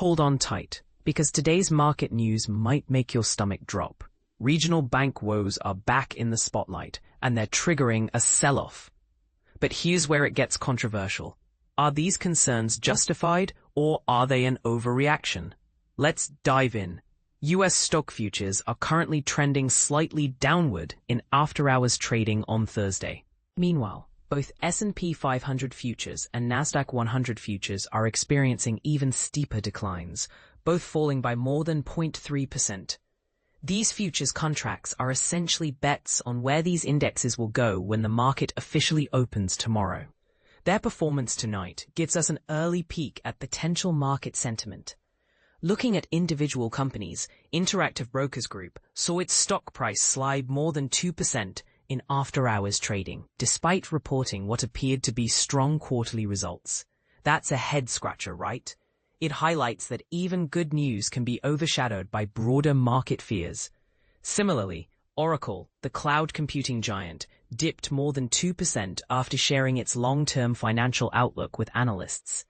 hold on tight, because today's market news might make your stomach drop. Regional bank woes are back in the spotlight, and they're triggering a sell-off. But here's where it gets controversial. Are these concerns justified, or are they an overreaction? Let's dive in. US stock futures are currently trending slightly downward in after-hours trading on Thursday. Meanwhile, both S&P 500 futures and Nasdaq 100 futures are experiencing even steeper declines, both falling by more than 0.3%. These futures contracts are essentially bets on where these indexes will go when the market officially opens tomorrow. Their performance tonight gives us an early peek at potential market sentiment. Looking at individual companies, Interactive Brokers Group saw its stock price slide more than 2% in after-hours trading, despite reporting what appeared to be strong quarterly results. That's a head-scratcher, right? It highlights that even good news can be overshadowed by broader market fears. Similarly, Oracle, the cloud computing giant, dipped more than 2% after sharing its long-term financial outlook with analysts.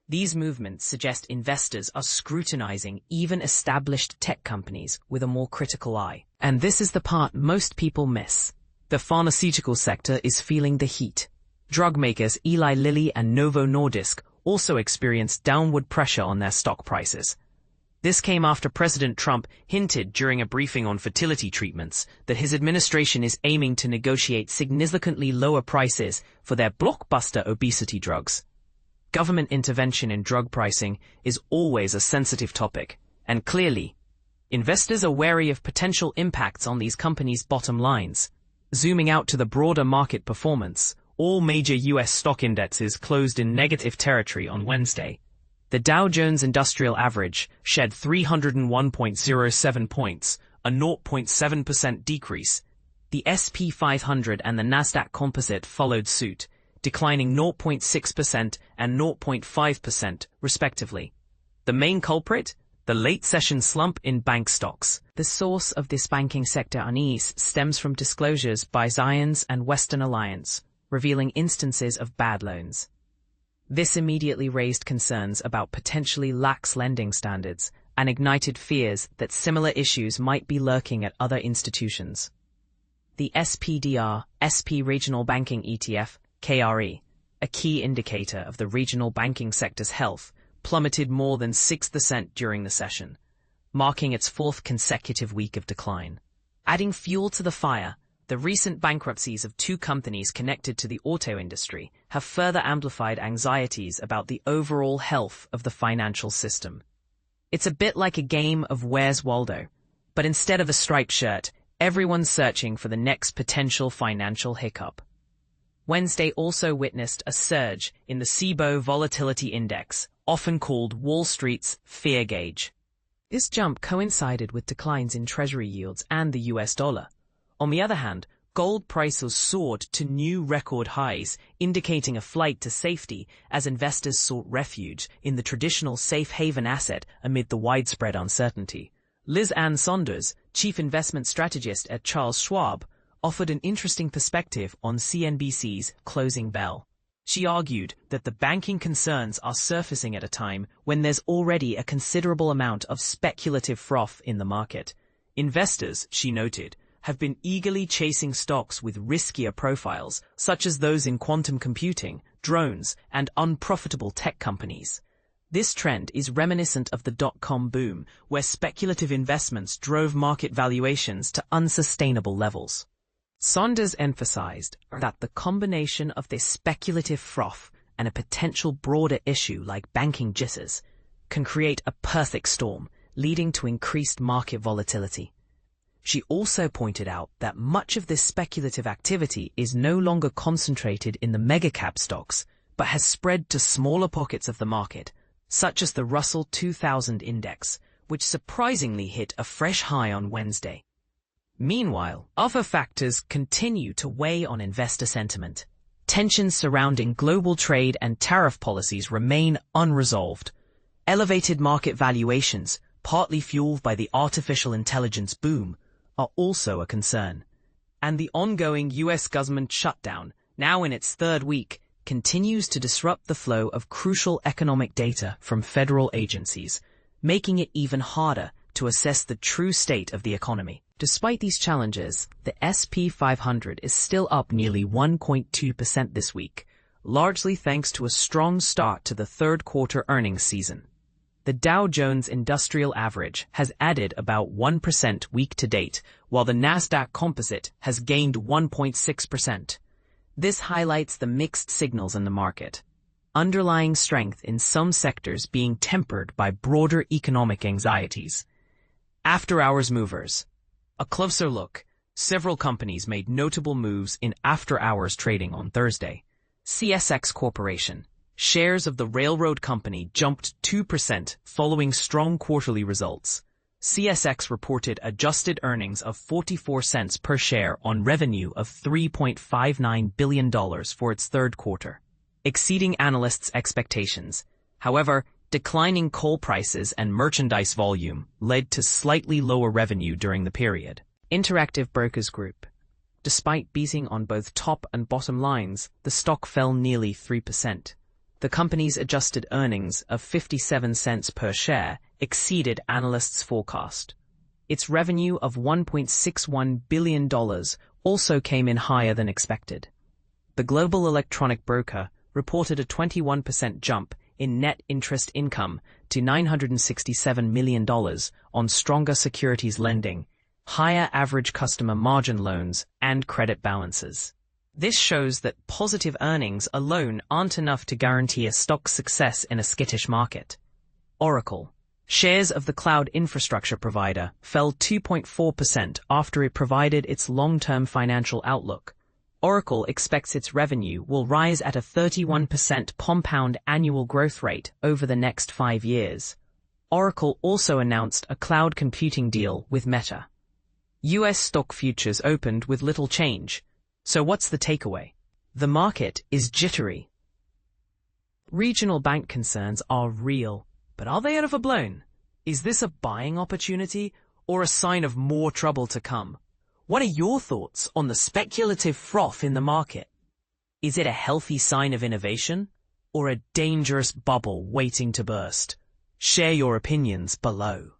These movements suggest investors are scrutinizing even established tech companies with a more critical eye. And this is the part most people miss. The pharmaceutical sector is feeling the heat. Drug makers Eli Lilly and Novo Nordisk also experienced downward pressure on their stock prices. This came after President Trump hinted during a briefing on fertility treatments that his administration is aiming to negotiate significantly lower prices for their blockbuster obesity drugs. Government intervention in drug pricing is always a sensitive topic, and clearly, investors are wary of potential impacts on these companies' bottom lines. Zooming out to the broader market performance, all major U.S. stock indexes closed in negative territory on Wednesday. The Dow Jones Industrial Average shed 301.07 points, a 0.7% decrease. The S&P 500 and the Nasdaq Composite followed suit, declining 0.6% and 0.5%, respectively. The main culprit? The late-session slump in bank stocks. The source of this banking sector unease stems from disclosures by Zions and Western Alliance, revealing instances of bad loans. This immediately raised concerns about potentially lax lending standards and ignited fears that similar issues might be lurking at other institutions. The SPDR, SP Regional Banking ETF, KRE, a key indicator of the regional banking sector's health, plummeted more than 6% during the session, marking its fourth consecutive week of decline. Adding fuel to the fire, the recent bankruptcies of two companies connected to the auto industry have further amplified anxieties about the overall health of the financial system. It's a bit like a game of Where's Waldo, but instead of a striped shirt, everyone's searching for the next potential financial hiccup. Wednesday also witnessed a surge in the CBOE Volatility Index, often called Wall Street's fear gauge. This jump coincided with declines in Treasury yields and the US dollar. On the other hand, gold prices soared to new record highs, indicating a flight to safety as investors sought refuge in the traditional safe haven asset amid the widespread uncertainty. Liz Ann Saunders, chief investment strategist at Charles Schwab, offered an interesting perspective on CNBC's Closing Bell. She argued that the banking concerns are surfacing at a time when there's already a considerable amount of speculative froth in the market. Investors, she noted, have been eagerly chasing stocks with riskier profiles, such as those in quantum computing, drones, and unprofitable tech companies. This trend is reminiscent of the dot-com boom, where speculative investments drove market valuations to unsustainable levels. Saunders emphasized that the combination of this speculative froth and a potential broader issue like banking jitters can create a perfect storm, leading to increased market volatility. She also pointed out that much of this speculative activity is no longer concentrated in the mega-cap stocks, but has spread to smaller pockets of the market, such as the Russell 2000 index, which surprisingly hit a fresh high on Wednesday. Meanwhile, other factors continue to weigh on investor sentiment. Tensions surrounding global trade and tariff policies remain unresolved. Elevated market valuations, partly fueled by the artificial intelligence boom, are also a concern. And the ongoing U.S. government shutdown, now in its third week, continues to disrupt the flow of crucial economic data from federal agencies, making it even harder to assess the true state of the economy. Despite these challenges, the S&P 500 is still up nearly 1.2% this week, largely thanks to a strong start to the third quarter earnings season. The Dow Jones Industrial Average has added about 1% week to date, while the Nasdaq Composite has gained 1.6%. This highlights the mixed signals in the market. Underlying strength in some sectors being tempered by broader economic anxieties. After-hours movers. A closer look. Several companies made notable moves in after-hours trading on Thursday. CSX Corporation. Shares of the railroad company jumped 2% following strong quarterly results. CSX reported adjusted earnings of 44 cents per share on revenue of $3.59 billion for its third quarter, exceeding analysts' expectations. However, declining coal prices and merchandise volume led to slightly lower revenue during the period. Interactive Brokers Group. Despite beating on both top and bottom lines, the stock fell nearly 3%. The company's adjusted earnings of 57 cents per share exceeded analysts' forecast. Its revenue of $1.61 billion also came in higher than expected. The global electronic broker reported a 21% jump in net interest income to $967 million on stronger securities lending, higher average customer margin loans, and credit balances. This shows that positive earnings alone aren't enough to guarantee a stock's success in a skittish market. Oracle. Shares of the cloud infrastructure provider fell 2.4% after it provided its long-term financial outlook. Oracle expects its revenue will rise at a 31% compound annual growth rate over the next 5 years. Oracle also announced a cloud computing deal with Meta. U.S. stock futures opened with little change. So what's the takeaway? The market is jittery. Regional bank concerns are real, but are they overblown? Is this a buying opportunity or a sign of more trouble to come? What are your thoughts on the speculative froth in the market? Is it a healthy sign of innovation or a dangerous bubble waiting to burst? Share your opinions below.